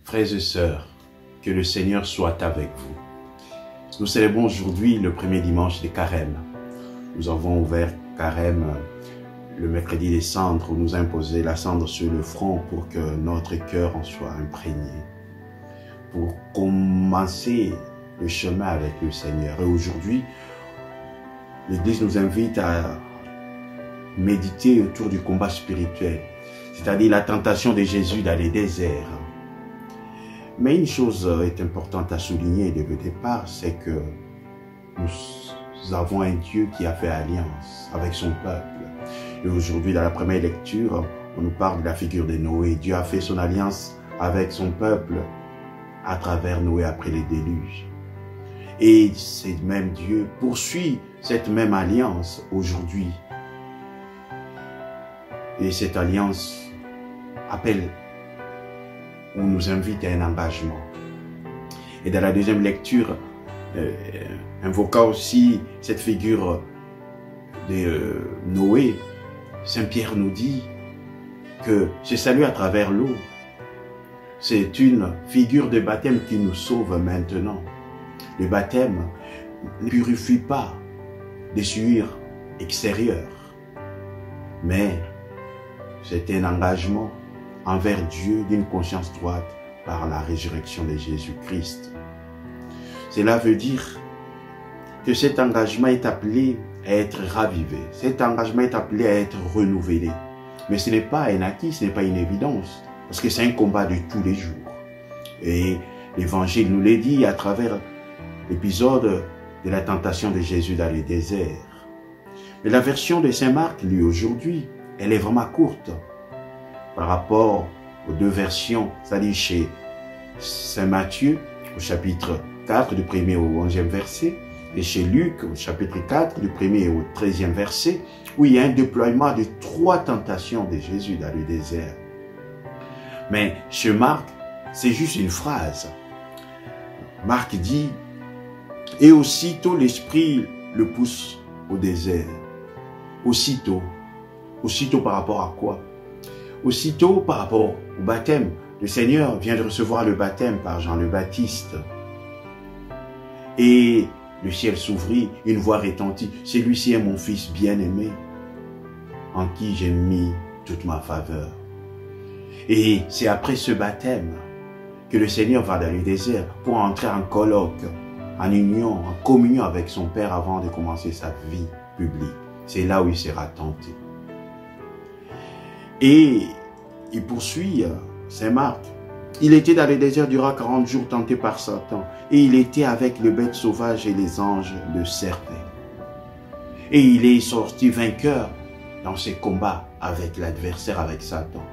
Frères et sœurs, que le Seigneur soit avec vous. Nous célébrons aujourd'hui le premier dimanche des Carême. Nous avons ouvert Carême le mercredi des cendres où nous a imposé la cendre sur le front pour que notre cœur en soit imprégné. Pour commencer le chemin avec le Seigneur. Et aujourd'hui, l'Église nous invite à méditer autour du combat spirituel, c'est-à-dire la tentation de Jésus dans les déserts. Mais une chose est importante à souligner dès le départ, c'est que nous avons un Dieu qui a fait alliance avec son peuple. Et aujourd'hui, dans la première lecture, on nous parle de la figure de Noé. Dieu a fait son alliance avec son peuple à travers Noé après les déluges. Et ce même Dieu poursuit cette même alliance aujourd'hui. Et cette alliance appelle ou nous invite à un engagement. Et dans la deuxième lecture, invoquant aussi cette figure de Noé, Saint Pierre nous dit que ce salut à travers l'eau, c'est une figure de baptême qui nous sauve maintenant. Le baptême ne purifie pas des souillures extérieures, mais c'est un engagement envers Dieu d'une conscience droite par la résurrection de Jésus-Christ. Cela veut dire que cet engagement est appelé à être ravivé. Cet engagement est appelé à être renouvelé. Mais ce n'est pas un acquis, ce n'est pas une évidence, parce que c'est un combat de tous les jours. Et l'Évangile nous l'a dit à travers l'épisode de la tentation de Jésus dans le désert. Mais la version de Saint Marc, lui, aujourd'hui, elle est vraiment courte par rapport aux deux versions, c'est-à-dire chez Saint Matthieu, au chapitre 4, du 1er au 11e verset, et chez Luc, au chapitre 4, du 1er au 13e verset, où il y a un déploiement de 3 tentations de Jésus dans le désert. Mais chez Marc, c'est juste une phrase. Marc dit, « Et aussitôt l'Esprit le pousse au désert. » Aussitôt. Aussitôt par rapport à quoi? Aussitôt par rapport au baptême. Le Seigneur vient de recevoir le baptême par Jean le Baptiste. Et le ciel s'ouvrit, une voix retentit. « Celui-ci est mon Fils bien-aimé, en qui j'ai mis toute ma faveur. » Et c'est après ce baptême que le Seigneur va dans le désert pour entrer en colloque, en union, en communion avec son Père avant de commencer sa vie publique. C'est là où il sera tenté. Et il poursuit, Saint Marc. Il était dans le désert durant 40 jours tenté par Satan. Et il était avec les bêtes sauvages et les anges le servaient. Et il est sorti vainqueur dans ses combats avec l'adversaire, avec Satan.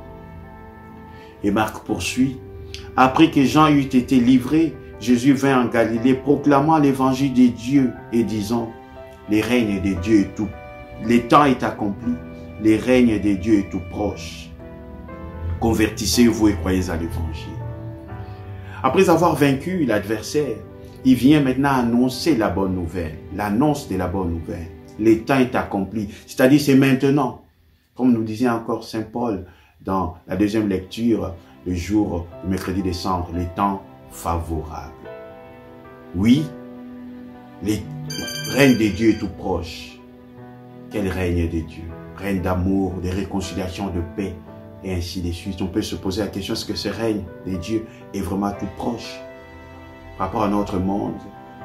Et Marc poursuit. Après que Jean eut été livré, Jésus vint en Galilée proclamant l'évangile de Dieu et disant, les règnes de Dieu est tout. Le temps est accompli. Les règnes de Dieu est tout proche. Convertissez-vous et croyez à l'évangile. Après avoir vaincu l'adversaire, il vient maintenant annoncer la bonne nouvelle, l'annonce de la bonne nouvelle. Le temps est accompli, c'est-à-dire c'est maintenant. Comme nous disait encore Saint Paul dans la deuxième lecture, le jour du mercredi des cendres, le temps favorable. Oui, le règne de Dieu est tout proche. Quel règne de Dieu? Règne d'amour, de réconciliation, de paix, et ainsi de suite. On peut se poser la question, est-ce que ce règne de Dieu est vraiment tout proche par rapport à notre monde,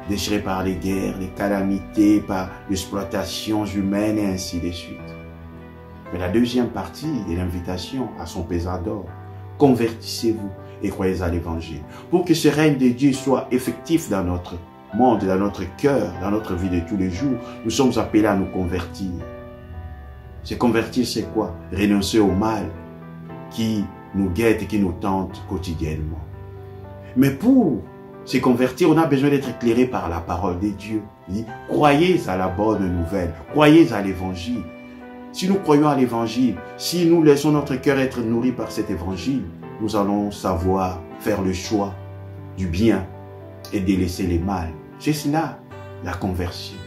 déchiré par les guerres, les calamités, par l'exploitation humaine, et ainsi de suite. Mais la deuxième partie de l'invitation à son pesant d'or, convertissez-vous et croyez à l'évangile. Pour que ce règne de Dieu soit effectif dans notre monde, dans notre cœur, dans notre vie de tous les jours, nous sommes appelés à nous convertir. Se convertir, c'est quoi? Renoncer au mal qui nous guette et qui nous tente quotidiennement. Mais pour se convertir, on a besoin d'être éclairé par la parole de Dieu. Croyez à la bonne nouvelle, croyez à l'évangile. Si nous croyons à l'évangile, si nous laissons notre cœur être nourri par cet évangile, nous allons savoir faire le choix du bien et délaisser les mal. C'est cela, la conversion.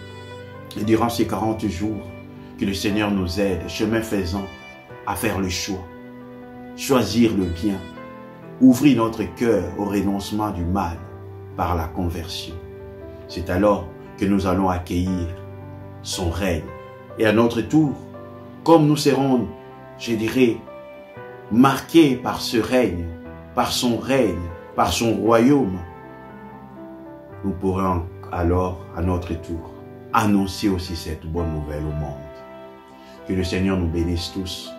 Et durant ces 40 jours, que le Seigneur nous aide, chemin faisant, à faire le choix. Choisir le bien ouvrir notre cœur au renoncement du mal par la conversion. C'est alors que nous allons accueillir son règne. Et à notre tour, comme nous serons, je dirais, marqués par ce règne, par son royaume, nous pourrons alors, à notre tour, annoncer aussi cette bonne nouvelle au monde. Que le Seigneur nous bénisse tous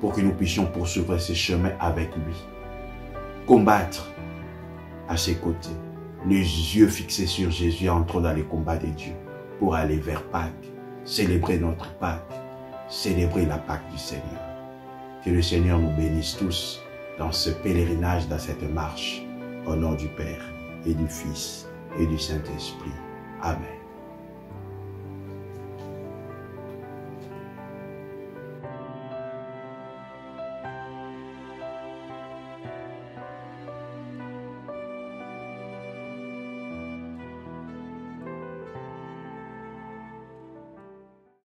pour que nous puissions poursuivre ce chemin avec lui. Combattre à ses côtés, les yeux fixés sur Jésus, entrons dans les combats de Dieu pour aller vers Pâques, célébrer notre Pâques, célébrer la Pâque du Seigneur. Que le Seigneur nous bénisse tous dans ce pèlerinage, dans cette marche, au nom du Père et du Fils et du Saint-Esprit. Amen.